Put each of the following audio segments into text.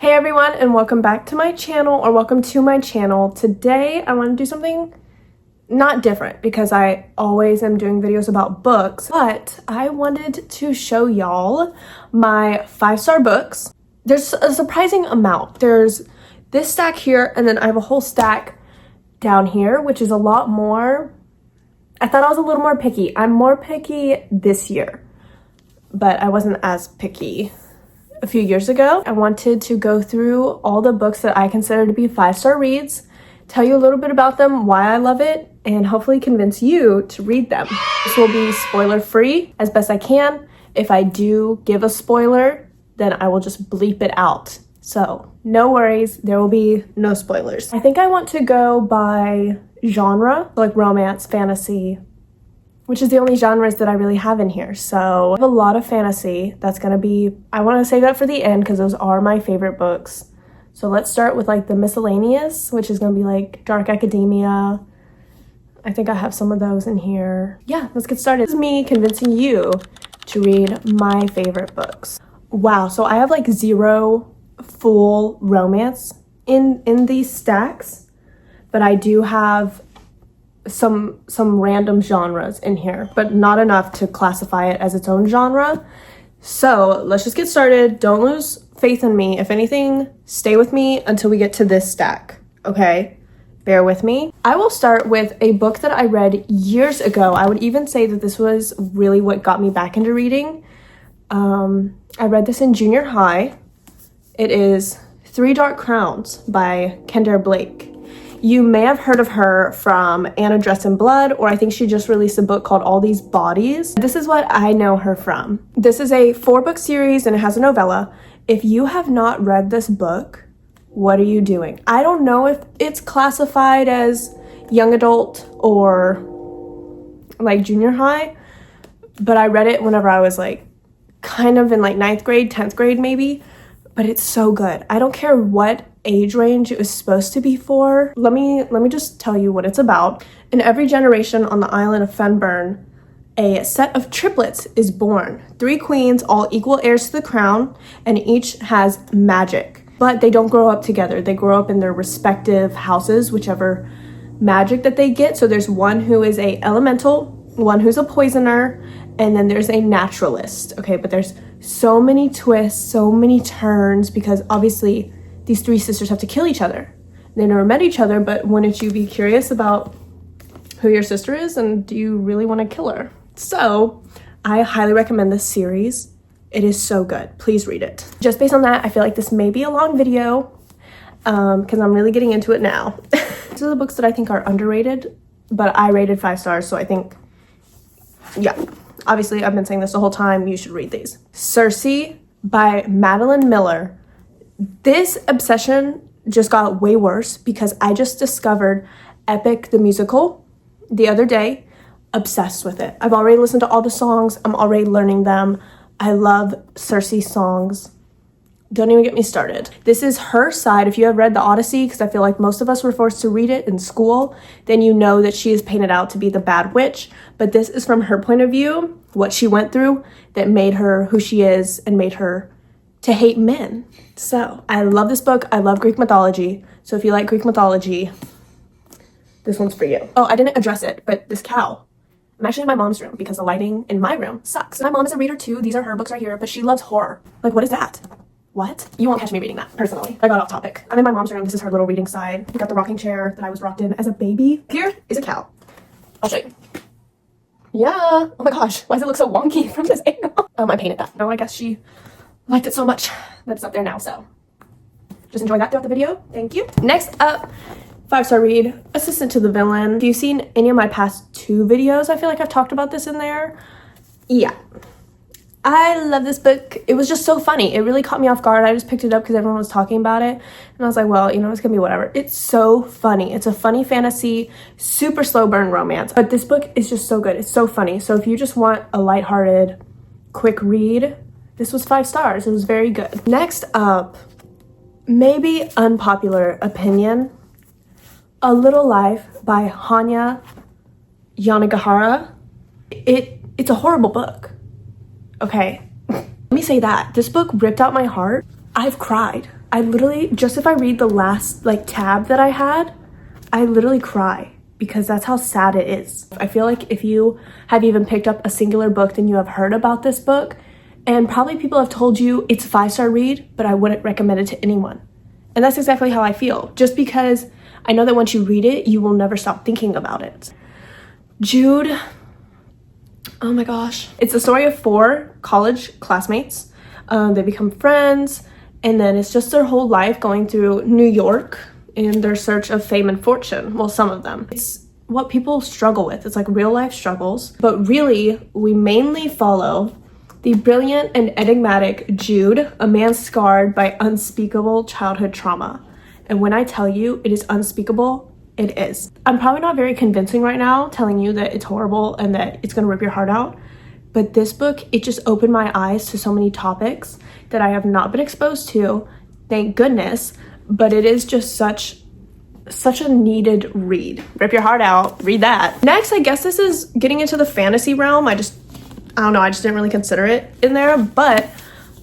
Hey everyone, and welcome back to my channel, or welcome to my channel. Today I want to do something not different because I always am doing videos about books, but I wanted to show y'all my 5-star books. There's a surprising amount. There's this stack here, and then I have a whole stack down here, which is a lot more. I thought I was a little more picky. I'm more picky this year, but I wasn't as picky a few years ago. I wanted to go through all the books that I consider to be 5-star reads, tell you a little bit about them, why I love it, and hopefully convince you to read them. This will be spoiler free as best I can. If I do give a spoiler, then I will just bleep it out. So no worries, there will be no spoilers. I think I want to go by genre, like romance, fantasy, which is the only genres that I really have in here. So I have a lot of fantasy. That's gonna be, I wanna save that for the end because those are my favorite books. So let's start with like the miscellaneous, which is gonna be like dark academia. I think I have some of those in here. Yeah, let's get started. This is me convincing you to read my favorite books. Wow, so I have like 0 full romance in these stacks, but I do have some random genres in here, but not enough to classify it as its own genre. So let's just get started. Don't lose faith in me. If anything, stay with me until we get to this stack, okay? Bear with me. I will start with a book that I read years ago. I would even say that this was really what got me back into reading. I read this in junior high. It is 3 Dark Crowns by Kendra Blake. You may have heard of her from Anna Dressed in Blood, or I think she just released a book called All These Bodies. This is what I know her from. This is a 4-book series and it has a novella. If you have not read this book, what are you doing? I don't know if it's classified as young adult or like junior high, but I read it whenever I was like kind of in like 9th grade, 10th grade maybe, but it's so good. I don't care what age range it was supposed to be for. Let me just tell you what it's about. In every generation on the island of Fenburn, a set of triplets is born. 3 queens, all equal heirs to the crown, and each has magic. But they don't grow up together. They grow up in their respective houses, whichever magic that they get. So there's one who is a elemental, one who's a poisoner, and then there's a naturalist. Okay, but there's so many twists, so many turns, because obviously these 3 sisters have to kill each other. They never met each other, but wouldn't you be curious about who your sister is, and do you really want to kill her? So I highly recommend this series. It is so good. Please read it. Just based on that, I feel like this may be a long video because I'm really getting into it now. These are the books that I think are underrated, but I rated 5 stars, so I think, yeah. Obviously, I've been saying this the whole time. You should read these. Circe by Madeline Miller. This obsession just got way worse because I just discovered Epic the musical the other day. Obsessed with it. I've already listened to all the songs. I'm already learning them. I love Circe songs. Don't even get me started. This is her side. If you have read the Odyssey, because I feel like most of us were forced to read it in school, then you know that she is painted out to be the bad witch. But this is from her point of view, what she went through that made her who she is and made her to hate men. So I love this book. I love Greek mythology. So if you like Greek mythology, this one's for you. Oh, I didn't address it, but this cow. I'm actually in my mom's room because the lighting in my room sucks. My mom is a reader too. These are her books right here, but she loves horror. Like, what is that? What? You won't catch me reading that, personally. I got off topic. I'm in my mom's room. This is her little reading side. We got the rocking chair that I was rocked in as a baby. Here is a cow. I'll show you. Yeah. Oh my gosh. Why does it look so wonky from this angle? I painted that. No, I guess she liked it so much that it's up there now, so just enjoy that throughout the video. Thank you. Next up, 5-star read, Assistant to the Villain. If you've seen any of my past 2 videos, I feel like I've talked about this in there. Yeah. I love this book. It was just so funny. It really caught me off guard. I just picked it up because everyone was talking about it. And I was like, well, you know, it's gonna be whatever. It's so funny. It's a funny fantasy, super slow burn romance. But this book is just so good. It's so funny. So if you just want a lighthearted, quick read, this was 5 stars. It was very good. Next up, maybe unpopular opinion, A Little Life by Hanya Yanagihara. It's a horrible book. Okay, let me say that. This book ripped out my heart. I've cried. I literally, just if I read the last like tab that I had, I literally cry because that's how sad it is. I feel like if you have even picked up a singular book, then you have heard about this book, and probably people have told you it's a 5-star read, but I wouldn't recommend it to anyone. And that's exactly how I feel, just because I know that once you read it, you will never stop thinking about it. Jude, oh my gosh. It's the story of 4 college classmates. They become friends, and then it's just their whole life going through New York in their search of fame and fortune. Well, some of them. It's what people struggle with. It's like real life struggles. But really, we mainly follow the brilliant and enigmatic Jude, a man scarred by unspeakable childhood trauma. And when I tell you it is unspeakable, it is. I'm probably not very convincing right now telling you that it's horrible and that it's gonna rip your heart out. But this book, it just opened my eyes to so many topics that I have not been exposed to, thank goodness. But it is just such a needed read. Rip your heart out, read that. Next, I guess this is getting into the fantasy realm. I don't know, I just didn't really consider it in there, but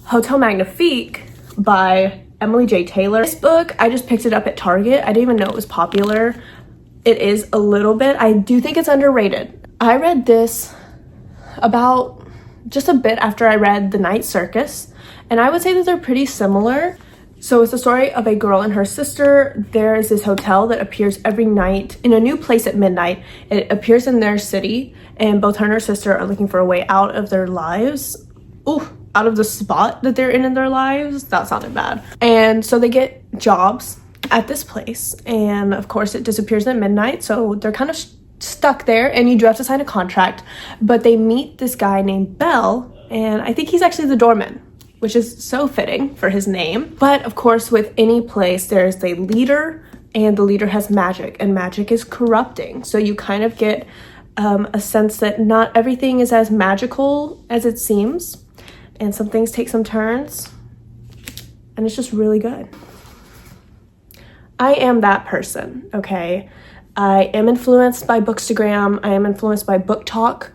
Hotel Magnifique by Emily J. Taylor. This book, I just picked it up at Target. I didn't even know it was popular. It is a little bit. I do think it's underrated. I read this about just a bit after I read The Night Circus, and I would say that they're pretty similar. So it's the story of a girl and her sister. There is this hotel that appears every night in a new place at midnight. It appears in their city, and both her and her sister are looking for a way out of their lives. Ooh, out of the spot that they're in their lives. That sounded bad. And so they get jobs at this place, and of course it disappears at midnight, so they're kind of stuck there, and you do have to sign a contract. But they meet this guy named Bell, and I think he's actually the doorman, which is so fitting for his name. But of course, with any place, there's a leader, and the leader has magic, and magic is corrupting. So you kind of get a sense that not everything is as magical as it seems, and some things take some turns, and it's just really good. I am that person, okay? I am influenced by Bookstagram. I am influenced by Book Talk.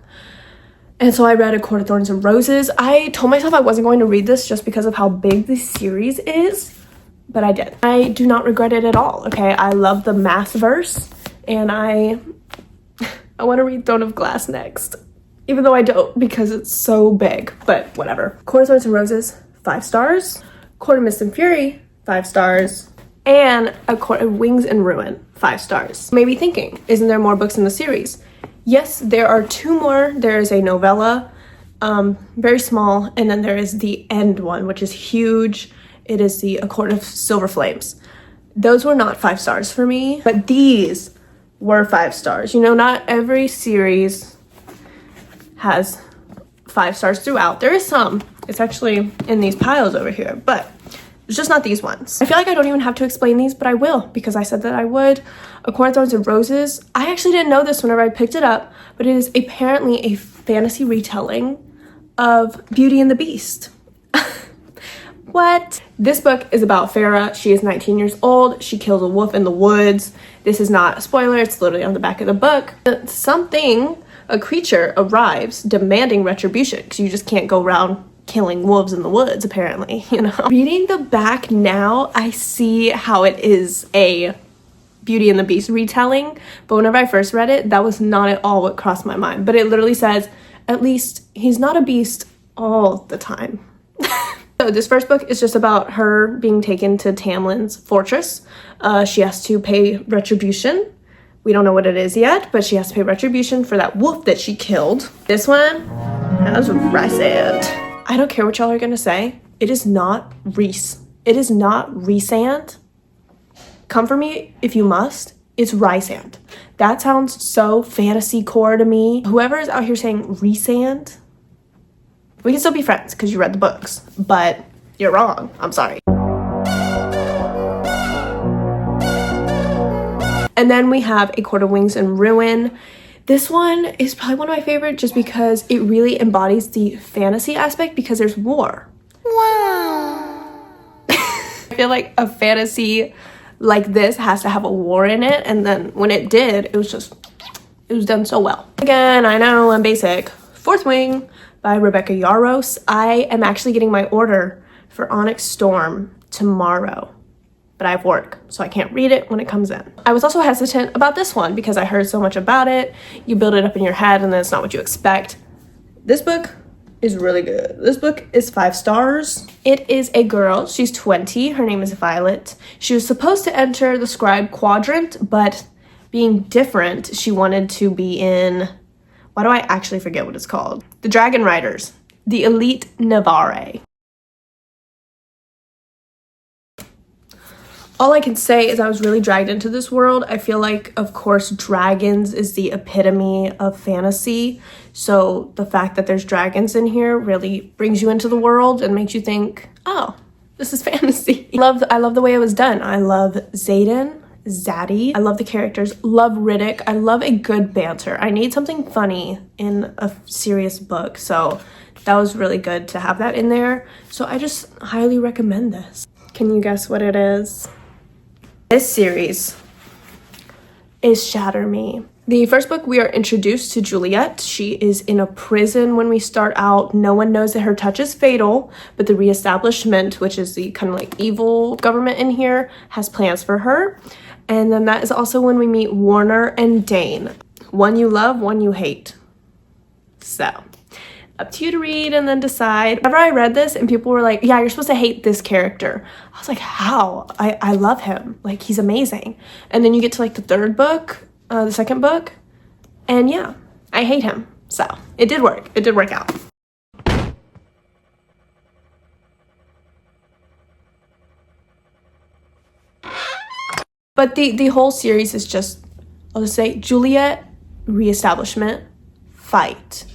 And so I read A Court of Thorns and Roses. I told myself I wasn't going to read this just because of how big this series is, but I did. I do not regret it at all, okay? I love the mass-verse, and I want to read Throne of Glass next, even though I don't because it's so big, but whatever. Court of Thorns and Roses, 5 stars. Court of Mist and Fury, 5 stars. And A Court of Wings and Ruin, 5 stars. Maybe thinking, isn't there more books in the series? Yes, there are 2 more. There is a novella, very small, and then there is the end one, which is huge. It is the A Court of Silver Flames. Those were not 5 stars for me, but these were 5 stars. You know, not every series has 5 stars throughout. There is some. It's actually in these piles over here, but it's just not these ones. I feel like I don't even have to explain these, but I will because I said that I would. A Court of Thorns and Roses. I actually didn't know this whenever I picked it up, but it is apparently a fantasy retelling of Beauty and the Beast. What? This book is about Farah. She is 19 years old. She kills a wolf in the woods. This is not a spoiler. It's literally on the back of the book. A creature arrives demanding retribution because you just can't go around killing wolves in the woods, apparently, you know. Reading the back now, I see how it is a Beauty and the Beast retelling, but whenever I first read it, that was not at all what crossed my mind. But it literally says, at least he's not a beast all the time. So this first book is just about her being taken to Tamlin's fortress. She has to pay retribution. We don't know what it is yet, but she has to pay retribution for that wolf that she killed. This one has Rysand. I don't care what y'all are gonna say. It is not Reese. It is not Rysand. Come for me if you must. It's Rysand. That sounds so fantasy core to me. Whoever is out here saying Rysand, we can still be friends because you read the books, but you're wrong. I'm sorry. And then we have A Court of Wings and Ruin. This one is probably one of my favorite just because it really embodies the fantasy aspect because there's war. Wow. I feel like a fantasy like this has to have a war in it, and then when it did, it was done so well. Again, I know I'm basic. Fourth Wing by Rebecca Yarros. I am actually getting my order for Onyx Storm tomorrow, but I have work, so I can't read it when it comes in. I was also hesitant about this one because I heard so much about it. You build it up in your head and then it's not what you expect. This book is really good. This book is 5 stars. It is a girl. She's 20. Her name is Violet. She was supposed to enter the scribe quadrant, but being different, she wanted to be in, why do I actually forget what it's called? The Dragon Riders, the Elite Navarre. All I can say is I was really dragged into this world. I feel like, of course, dragons is the epitome of fantasy. So the fact that there's dragons in here really brings you into the world and makes you think, oh, this is fantasy. I love the way it was done. I love Zaddy. I love the characters, love Riddick. I love a good banter. I need something funny in a serious book. So that was really good to have that in there. So I just highly recommend this. Can you guess what it is? This series is Shatter Me. The first book, we are introduced to Juliet. She is in a prison when we start out. No one knows that her touch is fatal, but the reestablishment, which is the kind of like evil government in here, has plans for her. And then that is also when we meet Warner and Dane. One you love, one you hate. So, up to you to read and then decide. Whenever I read this and people were like, yeah, you're supposed to hate this character, I was like, how? I love him. Like, he's amazing. And then you get to like the third book, the second book, and yeah, I hate him. So it did work. It did work out. But the whole series is just, I'll just say, Juliet, reestablishment, fight.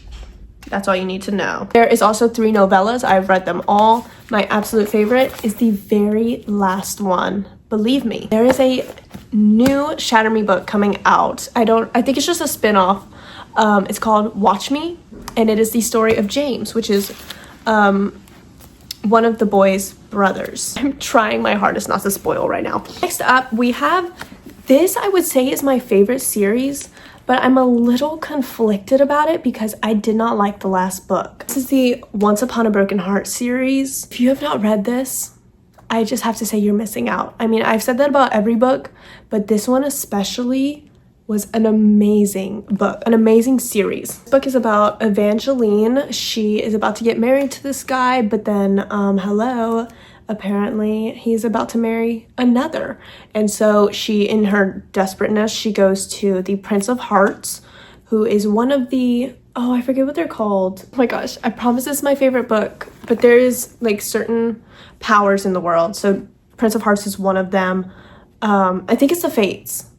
That's all you need to know. There is also 3 novellas. I've read them all. My absolute favorite is the very last one. Believe me, there is a new Shatter Me book coming out. I think it's just a spin-off. It's called Watch Me, and it is the story of James, which is one of the boys' brothers. I'm trying my hardest not to spoil right now. Next up, we have this. I would say is my favorite series, but I'm a little conflicted about it because I did not like the last book. This is the Once Upon a Broken Heart series. If you have not read this, I just have to say you're missing out. I mean, I've said that about every book, but this one especially was an amazing book, an amazing series. This book is about Evangeline. She is about to get married to this guy, but then, apparently he's about to marry another. And so she, in her desperateness, she goes to the Prince of Hearts, who is one of the, I forget what they're called. Oh my gosh, I promise this is my favorite book, but there is like certain powers in the world. So Prince of Hearts is one of them. I think it's the Fates.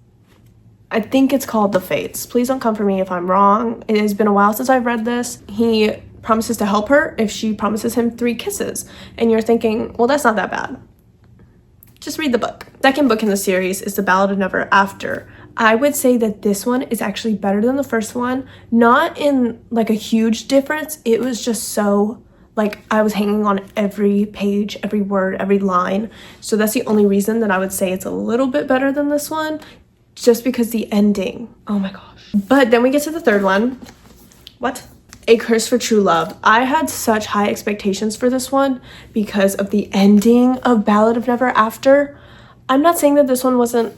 I think it's called the Fates. Please don't come for me if I'm wrong. It has been a while since I've read this. He promises to help her if she promises him 3 kisses. And you're thinking, well, that's not that bad. Just read the book. Second book in the series is The Ballad of Never After. I would say that this one is actually better than the first one. Not in like a huge difference. It was just so, like, I was hanging on every page, every word, every line. So that's the only reason that I would say it's a little bit better than this one. Just because the ending, oh my gosh. But then we get to the third one. What? A Curse for True Love. I had such high expectations for this one because of the ending of Ballad of Never After. I'm not saying that this one wasn't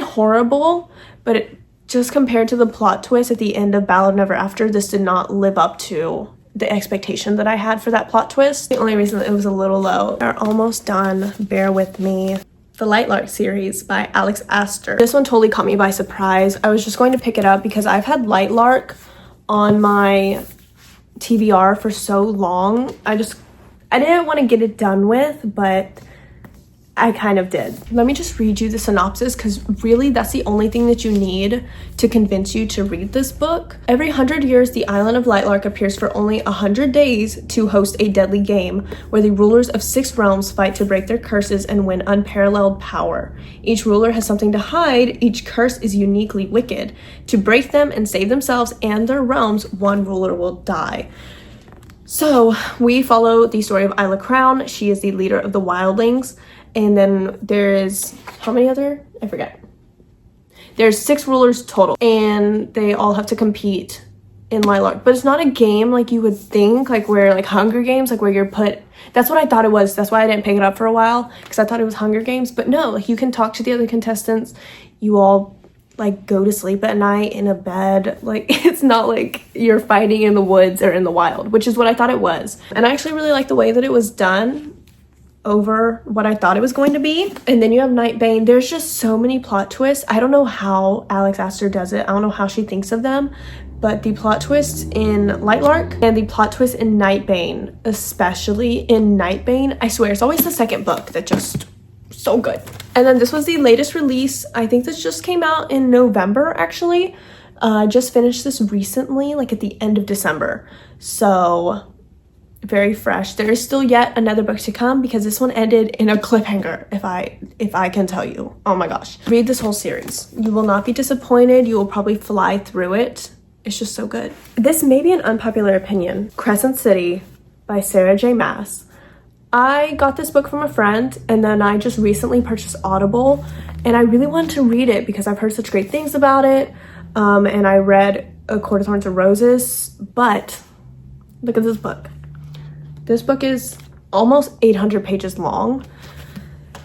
horrible, but it just compared to the plot twist at the end of Ballad of Never After, this did not live up to the expectation that I had for that plot twist. The only reason that it was a little low. We're almost done, bear with me. The Lightlark series by Alex Astor. This one totally caught me by surprise. I was just going to pick it up because I've had Lightlark on my TBR for so long. I didn't want to get it done with, but I kind of did. Let me just read you the synopsis because really that's the only thing that you need to convince you to read this book. Every 100 years, the island of Lightlark appears for only 100 days to host a deadly game where the rulers of 6 realms fight to break their curses and win unparalleled power. Each ruler has something to hide. Each curse is uniquely wicked. To break them and save themselves and their realms, one ruler will die. So we follow the story of Isla Crown. She is the leader of the wildlings. And then there is, how many other? I forget. There's 6 rulers total, and they all have to compete in Lilac, but it's not a game like you would think, like where like Hunger Games, like where you're put. That's what I thought it was. That's why I didn't pick it up for a while, because I thought it was Hunger Games. But no, like you can talk to the other contestants. You all like go to sleep at night in a bed. Like it's not like you're fighting in the woods or in the wild, which is what I thought it was. And I actually really like the way that it was done over what I thought it was going to be. And then you have Nightbane. There's just so many plot twists. I don't know how Alex Astor does it. I don't know how she thinks of them, but the plot twists in Lightlark and the plot twist in Nightbane, especially in Nightbane, I swear it's always the second book that just so good. And then this was the latest release. I think this just came out in November actually. I just finished this recently, like at the end of December. So very fresh. There is still yet another book to come because this one ended in a cliffhanger, if I can tell you. Oh my gosh. Read this whole series. You will not be disappointed. You will probably fly through it. It's just so good. This may be an unpopular opinion. Crescent City by Sarah J. Maas. I got this book from a friend, and then I just recently purchased Audible, and I really wanted to read it because I've heard such great things about it. And I read A Court of Thorns and Roses, but look at this book. This book is almost 800 pages long,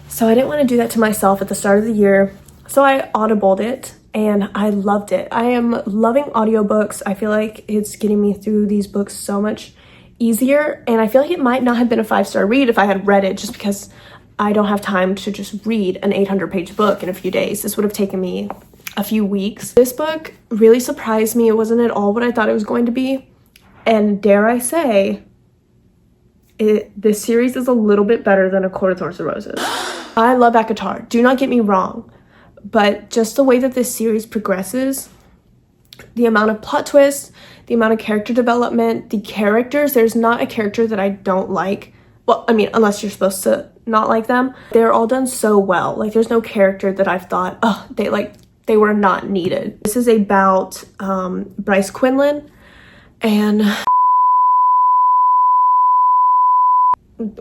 so I didn't want to do that to myself at the start of the year. So I audibled it, and I loved it. I am loving audiobooks. I feel like it's getting me through these books so much easier, and I feel like it might not have been a 5-star read if I had read it, just because I don't have time to just read an 800-page book in a few days. This would have taken me a few weeks. This book really surprised me. It wasn't at all what I thought it was going to be, and dare I say, this series is a little bit better than A Court of Thorns and Roses. I love ACOTAR, do not get me wrong, but just the way that this series progresses, the amount of plot twists, the amount of character development, the characters, there's not a character that I don't like. Well, I mean, unless you're supposed to not like them. They're all done so well. Like there's no character that I've thought, oh, they were not needed. This is about Bryce Quinlan and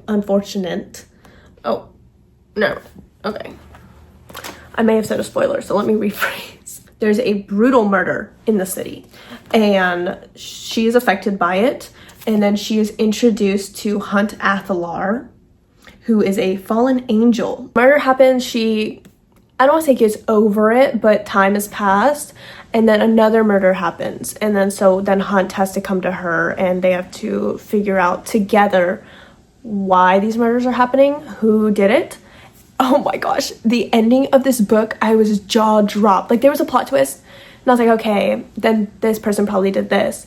unfortunate. Oh, no. Okay. I may have said a spoiler, so let me rephrase. There's a brutal murder in the city, and she is affected by it, and then she is introduced to Hunt Athalar, who is a fallen angel. Murder happens, I don't want to say gets over it, but time has passed, and then another murder happens, and then Hunt has to come to her, and they have to figure out together why these murders are happening, who did it. Oh my gosh, the ending of this book, I was jaw dropped. Like there was a plot twist, and I was like, okay, then this person probably did this,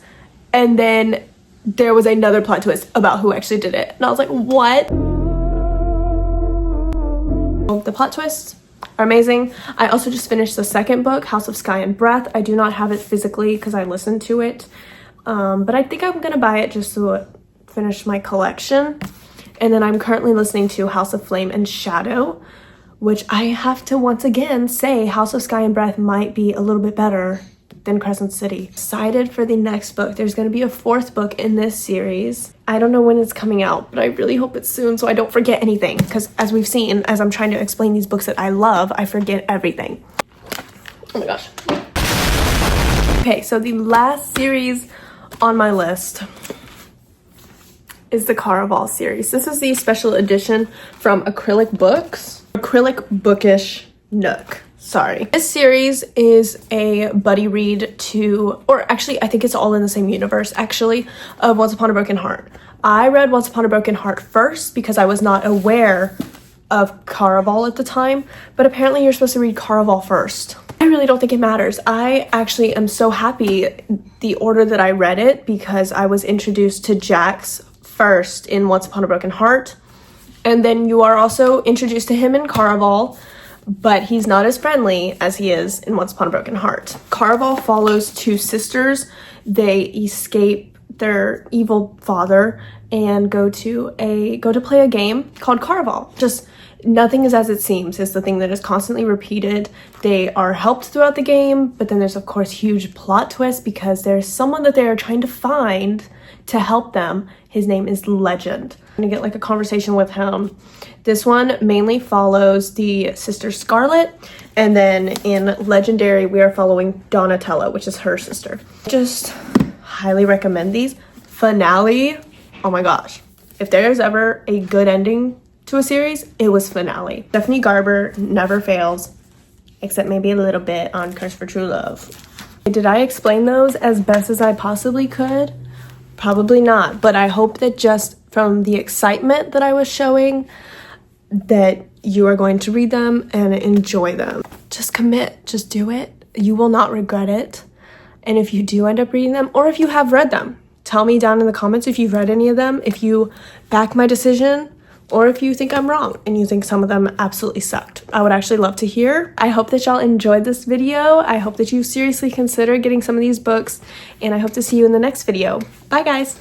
and then there was another plot twist about who actually did it, and I was like, what? The plot twists are amazing. I also just finished the second book, House of Sky and Breath. I do not have it physically because I listened to it, but I think I'm gonna buy it just to finish my collection. And then I'm currently listening to House of Flame and Shadow, which I have to once again say House of Sky and Breath might be a little bit better than Crescent City. Excited for the next book. There's going to be a 4th book in this series. I don't know when it's coming out, but I really hope it's soon so I don't forget anything, because as we've seen, as I'm trying to explain these books that I love, I forget everything. Oh my gosh. Okay, so the last series on my list is the Caraval series. This is the special edition from Acrylic Bookish Nook. Sorry. This series is a buddy read to, or actually I think it's all in the same universe actually, of Once Upon a Broken Heart. I read Once Upon a Broken Heart first because I was not aware of Caraval at the time, but apparently you're supposed to read Caraval first. I really don't think it matters. I actually am so happy the order that I read it, because I was introduced to Jax first in Once Upon a Broken Heart, and then you are also introduced to him in Caraval, but he's not as friendly as he is in Once Upon a Broken Heart. Caraval follows 2 sisters. They escape their evil father and go to play a game called Caraval. Just nothing is as it seems is the thing that is constantly repeated. They are helped throughout the game, but then there's of course huge plot twists because there's someone that they are trying to find to help them. His name is Legend. I'm gonna get like a conversation with him. This one mainly follows the sister Scarlet, and then in Legendary we are following Donatello, which is her sister. Just highly recommend these. Finale, oh my gosh. If there's ever a good ending to a series, it was Finale. Stephanie Garber never fails, except maybe a little bit on Curse for True Love. Did I explain those as best as I possibly could? Probably not, but I hope that just from the excitement that I was showing, that you are going to read them and enjoy them. Just commit, just do it. You will not regret it. And if you do end up reading them, or if you have read them, tell me down in the comments if you've read any of them, if you back my decision, or if you think I'm wrong and you think some of them absolutely sucked. I would actually love to hear. I hope that y'all enjoyed this video. I hope that you seriously consider getting some of these books, and I hope to see you in the next video. Bye guys.